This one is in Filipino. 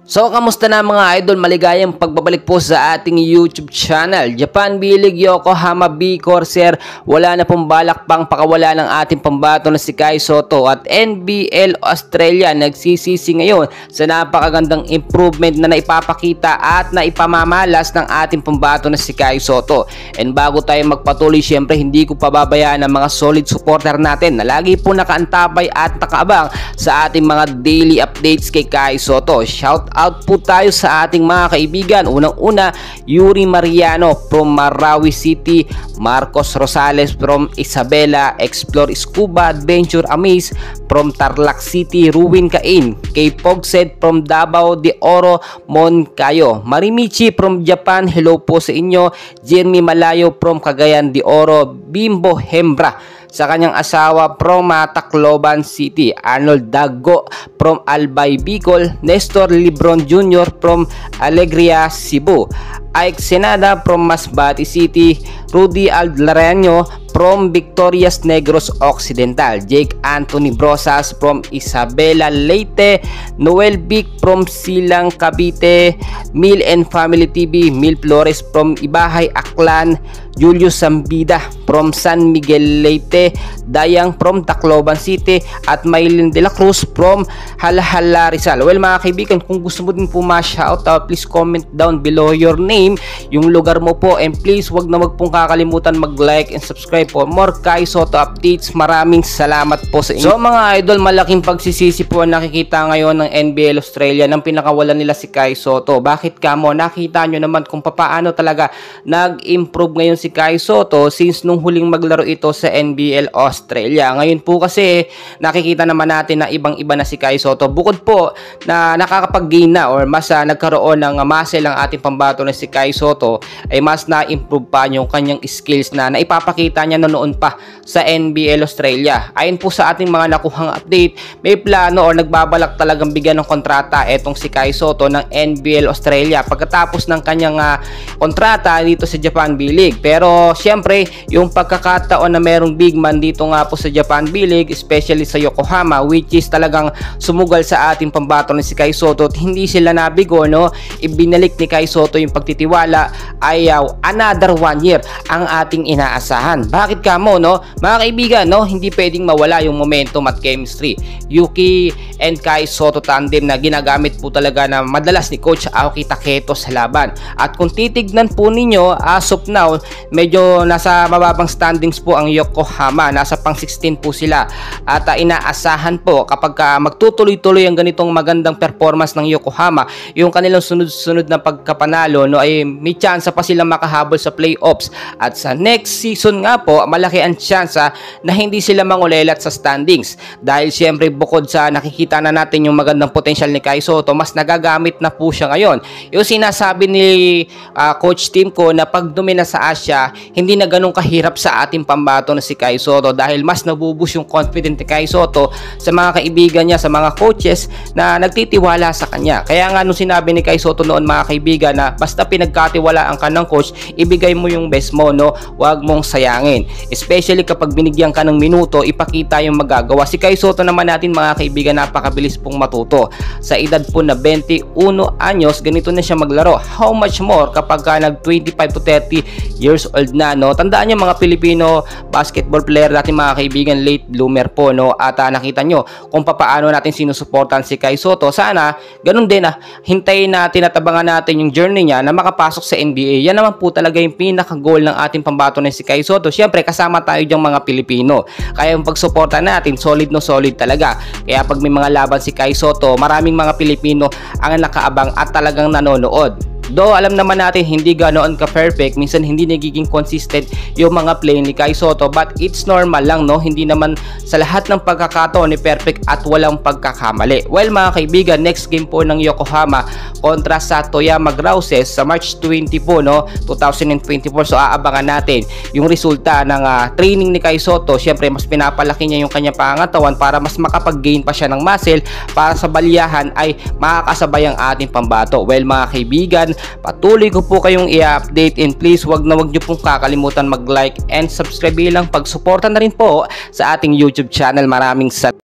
So, kamusta na mga idol? Maligayang pagbabalik po sa ating YouTube channel. Japan B-League Yokohama B Corsair, wala na pong balak pang pakawala ng ating pambato na si Kai Sotto. At NBL Australia nagsisisi ngayon sa napakagandang improvement na naipapakita at naipamamalas ng ating pambato na si Kai Sotto. And bago tayo magpatuloy, syempre hindi ko pababayaan ang mga solid supporter natin na lagi po nakaantabay at nakaabang sa ating mga daily updates kay Kai Sotto. Shout out po tayo sa ating mga kaibigan. Unang-una, Yuri Mariano from Marawi City, Marcos Rosales from Isabela, Explore Scuba Adventure Amaze from Tarlac City, Ruin Cain, Kay Pogsed from Davao de Oro, Moncayo, Marimichi from Japan, hello po sa inyo, Jeremy Malayo from Cagayan de Oro, Bimbo Hembra sa kanyang asawa from Tacloban City, Arnold Dago from Albay Bicol, Nestor Libron Jr. from Alegria Cebu, Ike Senada from Masbate City, Rudy Aldlareño from Victorias Negros Occidental, Jake Anthony Brosas from Isabela Leyte, Noel Vic from Silang Cavite, Mil and Family TV, Mil Flores from Ibahay Aklan, Julius Sambida from San Miguel Leyte, Dayang from Tacloban City, at Maylin de la Cruz from Halhala Rizal. Well mga kaibigan, kung gusto mo din po ma-shoutout, please comment down below your name, yung lugar mo po, and please wag na wag pong kakalimutan mag-like and subscribe for more Kai Sotto updates. Maraming salamat po sa inyo. So mga idol, malaking pagsisisi po ang nakikita ngayon ng NBL Australia nang pinakawalan nila si Kai Sotto. Bakit kamo? Nakita nyo naman kung paano talaga nag-improve ngayon si Kai Sotto since nung huling maglaro ito sa NBL Australia. Ngayon po kasi nakikita naman natin na ibang-iba na si Kai Sotto. Bukod po na nakakapag-gain na or mas nagkaroon ng muscle ang ating pambato na si Kai Sotto, ay mas na-improve pa yung kanyang skills na naipapakita niya noon pa sa NBL Australia. Ayon po sa ating mga nakuhang update, may plano or nagbabalak talagang bigyan ng kontrata etong si Kai Sotto ng NBL Australia pagkatapos ng kanyang kontrata dito sa Japan B-League. Pero syempre, yung pagkakataon na merong big man dito nga po sa Japan B-League, especially sa Yokohama, which is talagang sumugal sa ating pambato na si Kai Sotto, at hindi sila nabigo, no? Ibinalik ni Kai Sotto yung pagtitiwala, ay another 1 year ang ating inaasahan. Bakit kamo, no? Mga kaibigan, no? Hindi pwedeng mawala yung momentum at chemistry. Yuki and Kai Sotto tandem na ginagamit po talaga na madalas ni Coach Aoki Taketo sa laban. At kung titignan po ninyo, as of now, medyo nasa mababang standings po ang Yokohama. Nasa pang 16 po sila. At inaasahan po kapag magtutuloy-tuloy ang ganitong magandang performance ng Yokohama, yung kanilang sunod-sunod na pagkapanalo, no, ay may chance pa silang makahabol sa playoffs. At sa next season nga po, malaki ang chance na hindi sila mangulelat sa standings. Dahil siyempre bukod sa nakikita na natin yung magandang potential ni Kai Sotto, mas nagagamit na po siya ngayon. Yung sinasabi ni Coach Tim ko na pag dumina sa Asia, hindi na ganun kahirap sa ating pambato na si Kai Sotto dahil mas nabubus yung confident ni Kai Sotto sa mga kaibigan niya, sa mga coaches na nagtitiwala sa kanya. Kaya nga nung sinabi ni Kai Sotto noon mga kaibigan na basta pinagkatiwalaan ka ng coach, ibigay mo yung best mo, no? Huwag mong sayangin. Especially kapag binigyan ka ng minuto, ipakita yung magagawa. Si Kai Sotto naman natin mga kaibigan, napakabilis pong matuto. Sa edad po na 21 anyos, ganito na siya maglaro. How much more kapag nag 25 to 30 years old na, no? Tandaan nyo mga Pilipino basketball player natin mga kaibigan, late bloomer po, no? At nakita nyo kung paano natin sinusuportan si Kai Sotto. Sana ganun din hintayin natin at abangan natin yung journey niya na makapasok sa NBA. Yan naman po talaga yung pinaka-goal ng ating pambato na si Kai Sotto. Siyempre kasama tayo diyang mga Pilipino. Kaya yung pagsuporta natin, solid no solid talaga. Kaya pag may mga laban si Kai Sotto, maraming mga Pilipino ang nakaabang at talagang nanonood. Though alam naman natin hindi ganoon ka-perfect, minsan hindi nagiging consistent yung mga play ni Kai Sotto, but it's normal lang, no? Hindi naman sa lahat ng pagkakataon ni perfect at walang pagkakamali. Well mga kaibigan, next game po ng Yokohama kontra sa Toyama Grouses sa March 20 po, no? 2024. So aabangan natin yung resulta ng training ni Kai Sotto. Siyempre mas pinapalaki niya yung kanyang pangangatawan para mas makapag-gain pa siya ng muscle para sa baliyahan ay makakasabay ang ating pambato. Well mga kaibigan, patuloy ko po kayong i-update, and please wag nyo pong kakalimutan mag-like and subscribe bilang pagsuporta na rin po sa ating YouTube channel. Maraming salamat.